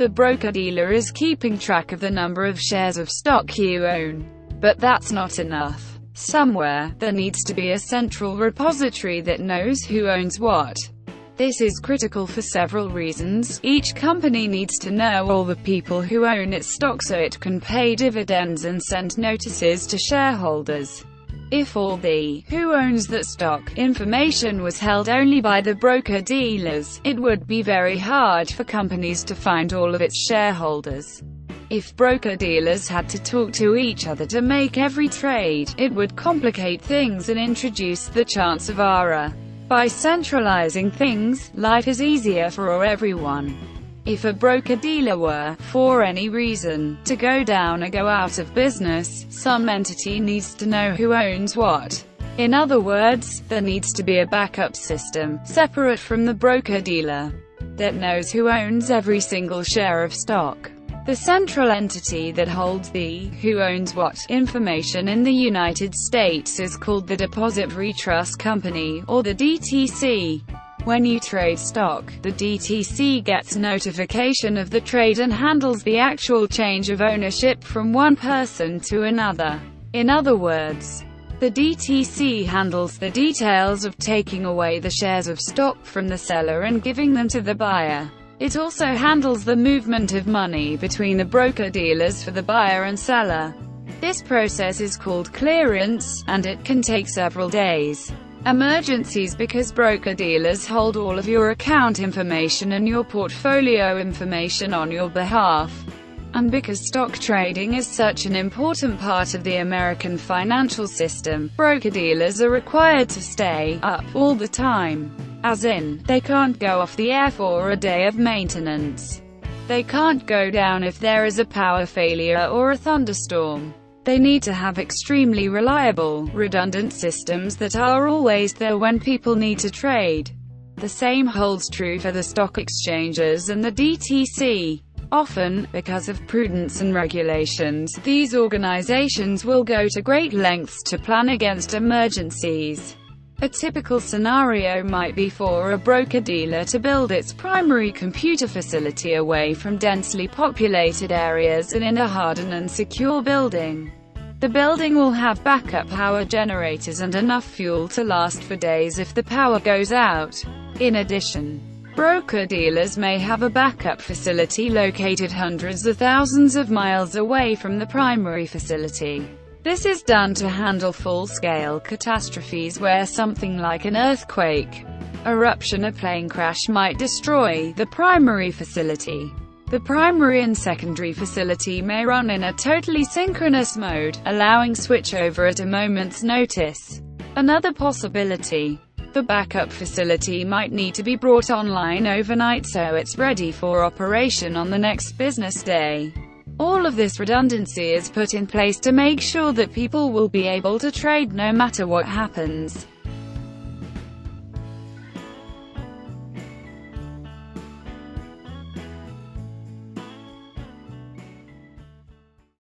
The broker-dealer is keeping track of the number of shares of stock you own. But that's not enough. Somewhere, there needs to be a central repository that knows who owns what. This is critical for several reasons. Each company needs to know all the people who own its stock so it can pay dividends and send notices to shareholders. If all the "who owns that stock" information was held only by the broker-dealers, it would be very hard for companies to find all of its shareholders. If broker-dealers had to talk to each other to make every trade, it would complicate things and introduce the chance of error. By centralizing things, life is easier for everyone. If a broker-dealer were, for any reason, to go down or go out of business, some entity needs to know who owns what. In other words, there needs to be a backup system, separate from the broker-dealer, that knows who owns every single share of stock. The central entity that holds the "who owns what" information in the United States is called the Depository Trust Company, or the DTC. When you trade stock, the DTC gets notification of the trade and handles the actual change of ownership from one person to another. In other words, the DTC handles the details of taking away the shares of stock from the seller and giving them to the buyer. It also handles the movement of money between the broker-dealers for the buyer and seller. This process is called clearance, and it can take several days. Emergencies because broker-dealers hold all of your account information and your portfolio information on your behalf. And because stock trading is such an important part of the American financial system, broker-dealers are required to stay up all the time. As in, they can't go off the air for a day of maintenance. They can't go down if there is a power failure or a thunderstorm. They need to have extremely reliable, redundant systems that are always there when people need to trade. The same holds true for the stock exchanges and the DTC. Often, because of prudence and regulations, these organizations will go to great lengths to plan against emergencies. A typical scenario might be for a broker-dealer to build its primary computer facility away from densely populated areas and in a hardened and secure building. The building will have backup power generators and enough fuel to last for days if the power goes out. In addition, broker-dealers may have a backup facility located hundreds of thousands of miles away from the primary facility. This is done to handle full-scale catastrophes where something like an earthquake, eruption, or plane crash might destroy the primary facility. The primary and secondary facility may run in a totally synchronous mode, allowing switchover at a moment's notice. Another possibility, the backup facility might need to be brought online overnight so it's ready for operation on the next business day. All of this redundancy is put in place to make sure that people will be able to trade no matter what happens.